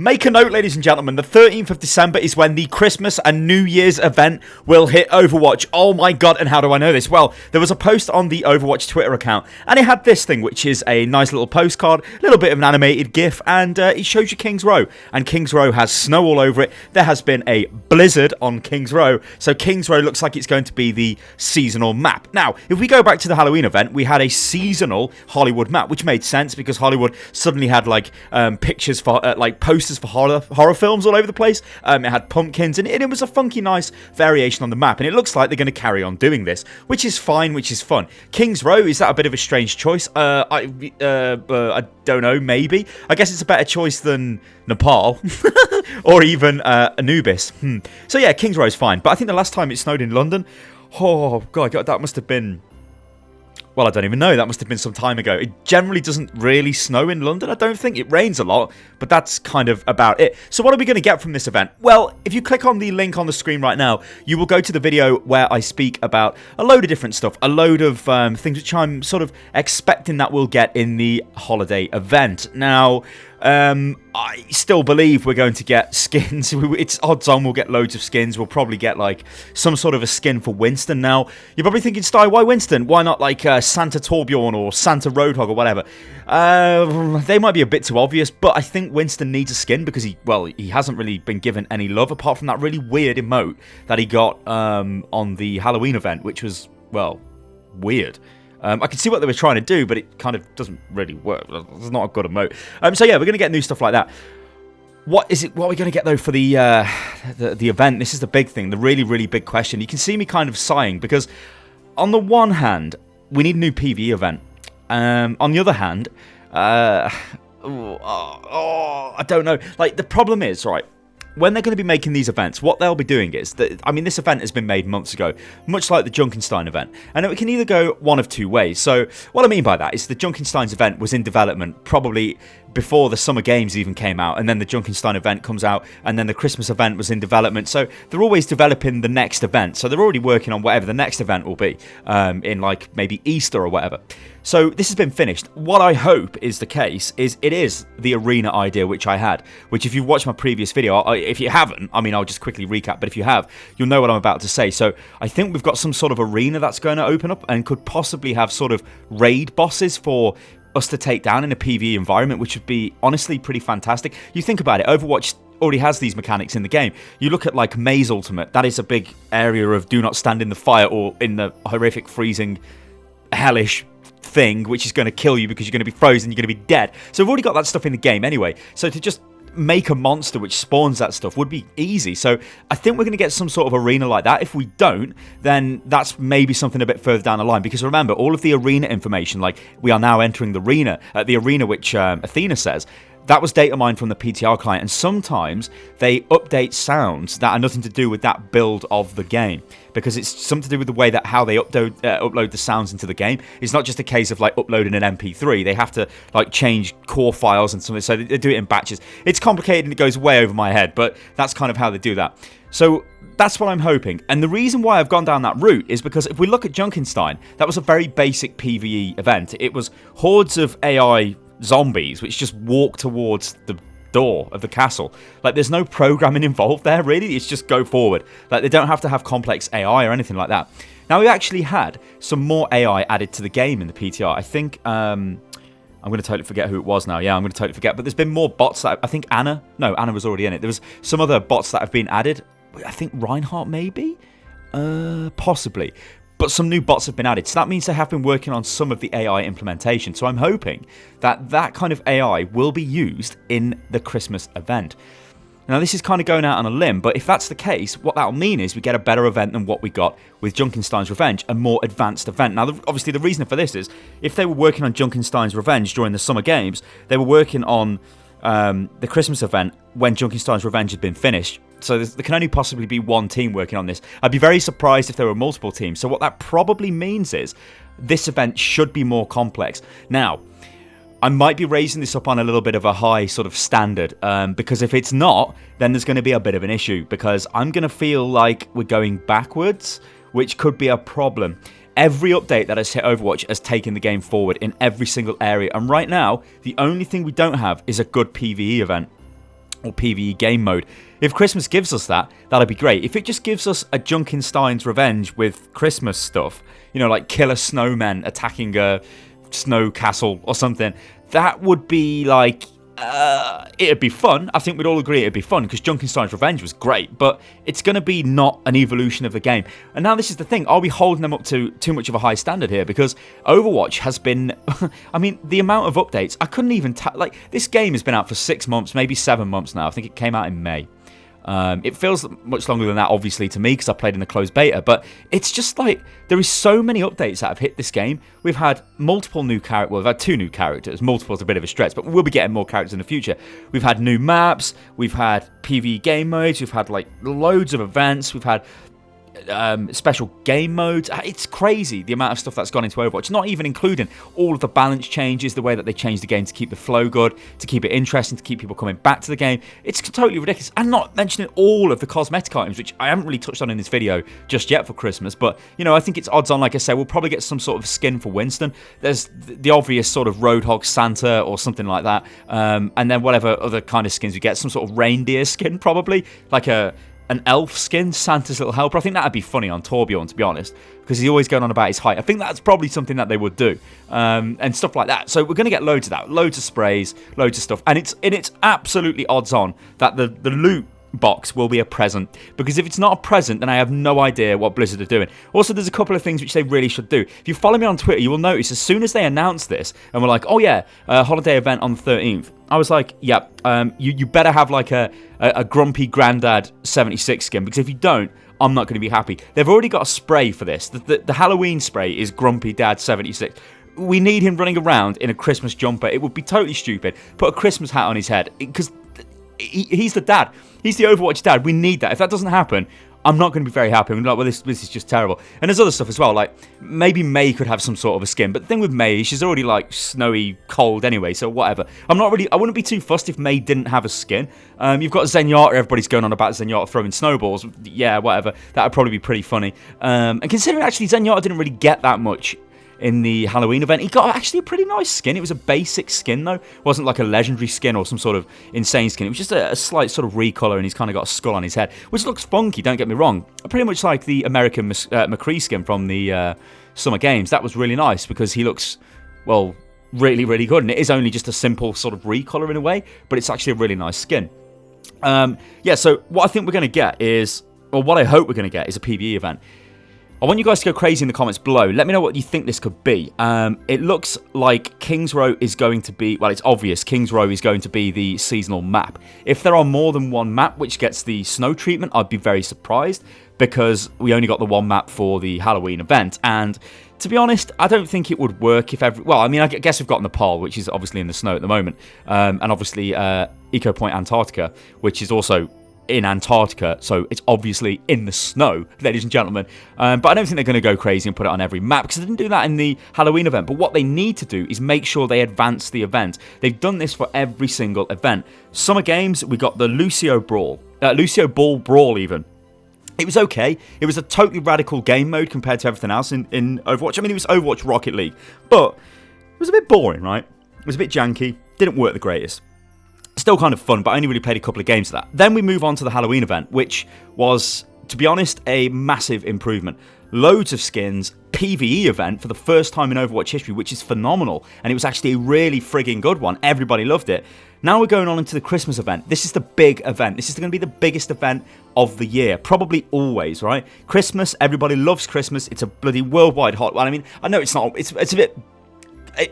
Make a note, ladies and gentlemen, the 13th of December is when the Christmas and New Year's event will hit Overwatch. Oh my god, and how do I know this? Well, there was a post on the Overwatch Twitter account, and it had this thing, which is a nice little postcard, a little bit of an animated GIF, and it shows you King's Row. And King's Row has snow all over it. There has been a blizzard on King's Row, so King's Row looks like it's going to be the seasonal map. Now, if we go back to the Halloween event, we had a seasonal Hollywood map, which made sense because Hollywood suddenly had like pictures for like posters for horror films all over the place. It had pumpkins, and it was a funky, nice variation on the map, and it looks like they're going to carry on doing this, which is fine, which is fun. King's Row, is that a bit of a strange choice? I don't know, maybe. I guess it's a better choice than Nepal or even Anubis. So yeah, King's Row is fine, but I think the last time it snowed in London, oh god, that must have been... Well, I don't even know. That must have been some time ago. It generally doesn't really snow in London, I don't think. It rains a lot, but that's kind of about it. So what are we going to get from this event? Well, if you click on the link on the screen right now, you will go to the video where I speak about a load of different stuff, a load of things which I'm sort of expecting that we'll get in the holiday event. Now... I still believe we're going to get skins. It's odds on we'll get loads of skins. We'll probably get like some sort of a skin for Winston. Now, you're probably thinking, Sty, why Winston? Why not like Santa Torbjorn or Santa Roadhog or whatever? They might be a bit too obvious, but I think Winston needs a skin because he hasn't really been given any love apart from that really weird emote that he got on the Halloween event, which was, well, weird. I can see what they were trying to do, but it kind of doesn't really work. It's not a good emote. So yeah, we're going to get new stuff like that. What are we going to get though for the event? This is the big thing, the really, really big question. You can see me kind of sighing because on the one hand, we need a new PvE event. On the other hand, I don't know. Like the problem is, right, when they're going to be making these events, what they'll be doing is that, I mean, this event has been made months ago, much like the Junkenstein event, and it can either go one of two ways. So what I mean by that is the Junkenstein's event was in development probably before the Summer Games even came out, and then the Junkenstein event comes out, and then the Christmas event was in development. So they're always developing the next event. So they're already working on whatever the next event will be, in like maybe Easter or whatever. So this has been finished. What I hope is the case is it is the arena idea which I had, which if you've watched my previous video, if you haven't, I mean, I'll just quickly recap, but if you have, you'll know what I'm about to say. So I think we've got some sort of arena that's going to open up and could possibly have sort of raid bosses for us to take down in a PvE environment, which would be honestly pretty fantastic. You think about it, Overwatch already has these mechanics in the game. You look at like May's ultimate, that is a big area of do not stand in the fire or in the horrific freezing hellish thing which is going to kill you because you're going to be frozen, you're going to be dead. So we've already got that stuff in the game anyway, so to just make a monster which spawns that stuff would be easy. So I think we're going to get some sort of arena like that. If we don't, then that's maybe something a bit further down the line, because remember, all of the arena information, like we are now entering the arena which Athena says, that was data mined from the PTR client, and sometimes they update sounds that are nothing to do with that build of the game, because it's something to do with the way that how they upload the sounds into the game. It's not just a case of like uploading an MP3. They have to like change core files and something, so they do it in batches. It's complicated and it goes way over my head, but that's kind of how they do that. So that's what I'm hoping. And the reason why I've gone down that route is because if we look at Junkenstein, that was a very basic PvE event. It was hordes of AI zombies which just walk towards the door of the castle. Like, there's no programming involved there, really. It's just go forward. Like, they don't have to have complex AI or anything like that. Now, we actually had some more AI added to the game in the PTR. I think I'm going to totally forget who it was now. Yeah, I'm going to totally forget. But there's been more bots that I think Anna was already in it. There was some other bots that have been added. I think Reinhardt maybe, possibly. But some new bots have been added. So that means they have been working on some of the AI implementation. So I'm hoping that that kind of AI will be used in the Christmas event. Now, this is kind of going out on a limb, but if that's the case, what that'll mean is we get a better event than what we got with Junkenstein's Revenge, a more advanced event. Now, obviously, the reason for this is if they were working on Junkenstein's Revenge during the Summer Games, they were working on the Christmas event when Junkenstein's Revenge had been finished. So there can only possibly be one team working on this. I'd be very surprised if there were multiple teams. So what that probably means is this event should be more complex. Now, I might be raising this up on a little bit of a high sort of standard, because if it's not, then there's going to be a bit of an issue, because I'm going to feel like we're going backwards, which could be a problem. Every update that has hit Overwatch has taken the game forward in every single area, and right now, the only thing we don't have is a good PvE event. or PvE game mode. If Christmas gives us that, that'd be great. If it just gives us a Junkenstein's Revenge with Christmas stuff, you know, like killer snowmen attacking a snow castle or something, that would be like, it'd be fun. I think we'd all agree it'd be fun because Junkenstein's Revenge was great, but it's going to be not an evolution of the game. And now this is the thing, are we holding them up to too much of a high standard here? Because Overwatch has been, I mean, the amount of updates, I couldn't even, like, this game has been out for 6 months, maybe 7 months now. I think it came out in May. It feels much longer than that, obviously, to me, because I played in the closed beta, but it's just like, there is so many updates that have hit this game. We've had multiple new characters, well, we've had 2 new characters, multiple is a bit of a stretch, but we'll be getting more characters in the future. We've had new maps, we've had PvE game modes, we've had, like, loads of events, we've had special game modes. It's crazy the amount of stuff that's gone into Overwatch, not even including all of the balance changes, the way that they changed the game to keep the flow good, to keep it interesting, to keep people coming back to the game. It's totally ridiculous. And not mentioning all of the cosmetic items, which I haven't really touched on in this video just yet for Christmas, but, you know, I think it's odds on, like I say, we'll probably get some sort of skin for Winston. There's the obvious sort of Roadhog Santa or something like that, and then whatever other kind of skins we get, some sort of reindeer skin probably, like an elf skin, Santa's little helper. I think that'd be funny on Torbjorn, to be honest, because he's always going on about his height. I think that's probably something that they would do, and stuff like that. So we're going to get loads of that, loads of sprays, loads of stuff, and it's absolutely odds on that the loot box will be a present, because if it's not a present, then I have no idea what Blizzard are doing. Also, there's a couple of things which they really should do. If you follow me on Twitter, you will notice as soon as they announced this and were like, oh yeah, holiday event on the 13th, I was like, yeah, you better have like a Grumpy Grandad 76 skin, because if you don't, I'm not going to be happy. They've already got a spray for this. The Halloween spray is Grumpy Dad 76. We need him running around in a Christmas jumper. It would be totally stupid. Put a Christmas hat on his head, because he's the dad. He's the Overwatch dad. We need that. If that doesn't happen, I'm not going to be very happy. I'm like, well, this is just terrible. And there's other stuff as well. Like, maybe May could have some sort of a skin. But the thing with May, she's already, like, snowy, cold anyway. So whatever. I wouldn't be too fussed if May didn't have a skin. You've got Zenyatta. Everybody's going on about Zenyatta throwing snowballs. Yeah, whatever. That would probably be pretty funny. And considering, actually, Zenyatta didn't really get that much in the Halloween event, he got actually a pretty nice skin. It was a basic skin, though. It wasn't like a legendary skin or some sort of insane skin. It was just a slight sort of recolor, and he's kind of got a skull on his head, which looks funky, don't get me wrong. Pretty much like the American McCree skin from the Summer Games. That was really nice, because he looks, well, really, really good, and it is only just a simple sort of recolor in a way, but it's actually a really nice skin. Yeah, so what I think we're going to get is, or what I hope we're going to get is a PvE event. I want you guys to go crazy in the comments below. Let me know what you think this could be. It looks like King's Row is going to be, well, it's obvious King's Row is going to be the seasonal map. If there are more than one map which gets the snow treatment, I'd be very surprised, because we only got the one map for the Halloween event. And to be honest, I don't think it would work if well, I mean, I guess we've got Nepal, which is obviously in the snow at the moment, and obviously Eco Point Antarctica, which is also in Antarctica, so it's obviously in the snow, ladies and gentlemen. But I don't think they're going to go crazy and put it on every map, because they didn't do that in the Halloween event. But what they need to do is make sure they advance the event. They've done this for every single event. Summer Games, we got the Lucio Ball Brawl even. It was okay. It was a totally radical game mode compared to everything else in Overwatch. I mean, it was Overwatch Rocket League, but it was a bit boring, right? It was a bit janky, didn't work the greatest. Still kind of fun, but I only really played a couple of games of that. Then we move on to the Halloween event, which was, to be honest, a massive improvement. Loads of skins, PvE event for the first time in Overwatch history, which is phenomenal, and it was actually a really frigging good one. Everybody loved it. Now we're going on into the Christmas event. This is the big event. This is going to be the biggest event of the year, probably always, right? Christmas, everybody loves Christmas. It's a bloody worldwide holiday. Well, I mean, I know it's not. It's a bit.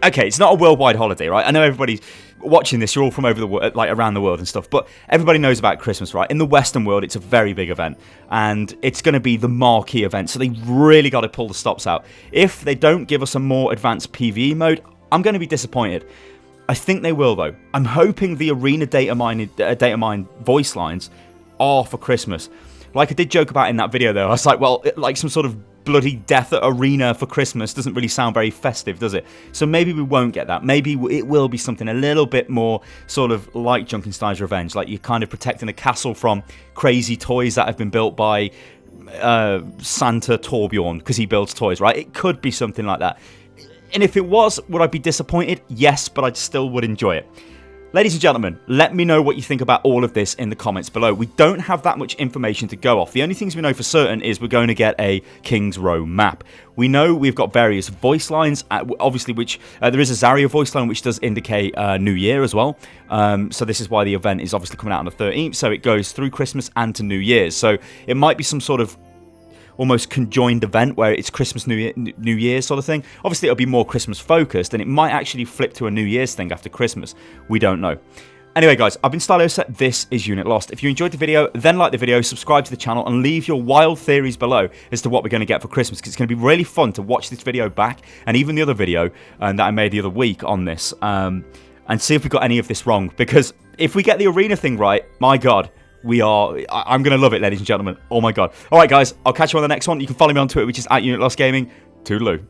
Okay, it's not a worldwide holiday, right? I know everybody's watching this, you're all from over the world, like around the world and stuff, but everybody knows about Christmas, right? In the Western world, it's a very big event, and it's going to be the marquee event, so they really got to pull the stops out. If they don't give us a more advanced PvE mode, I'm going to be disappointed. I think they will, though. I'm hoping the arena data mine voice lines are for Christmas. Like I did joke about in that video, though, I was like, well, like some sort of bloody death at arena for Christmas doesn't really sound very festive, does it? So maybe we won't get that. Maybe it will be something a little bit more sort of like Junkenstein's Revenge, like you're kind of protecting a castle from crazy toys that have been built by Santa Torbjorn, because he builds toys, right? It could be something like that. And if it was, would I be disappointed? Yes, but I still would enjoy it. Ladies and gentlemen, let me know what you think about all of this in the comments below. We don't have that much information to go off. The only things we know for certain is we're going to get a King's Row map. We know we've got various voice lines, obviously, which there is a Zarya voice line, which does indicate New Year as well. So this is why the event is obviously coming out on the 13th, so it goes through Christmas and to New Year's. So it might be some sort of almost conjoined event where it's Christmas, New Year sort of thing. Obviously, it'll be more Christmas focused, and it might actually flip to a New Year's thing after Christmas. We don't know. Anyway, guys, I've been Stylosa. This is Unit Lost. If you enjoyed the video, then like the video, subscribe to the channel, and leave your wild theories below as to what we're going to get for Christmas, because it's going to be really fun to watch this video back, and even the other video that I made the other week on this, and see if we got any of this wrong. Because if we get the arena thing right, my God, I'm going to love it, ladies and gentlemen. Oh my God. All right, guys, I'll catch you on the next one. You can follow me on Twitter, which is @UnitLostGaming. Toodaloo.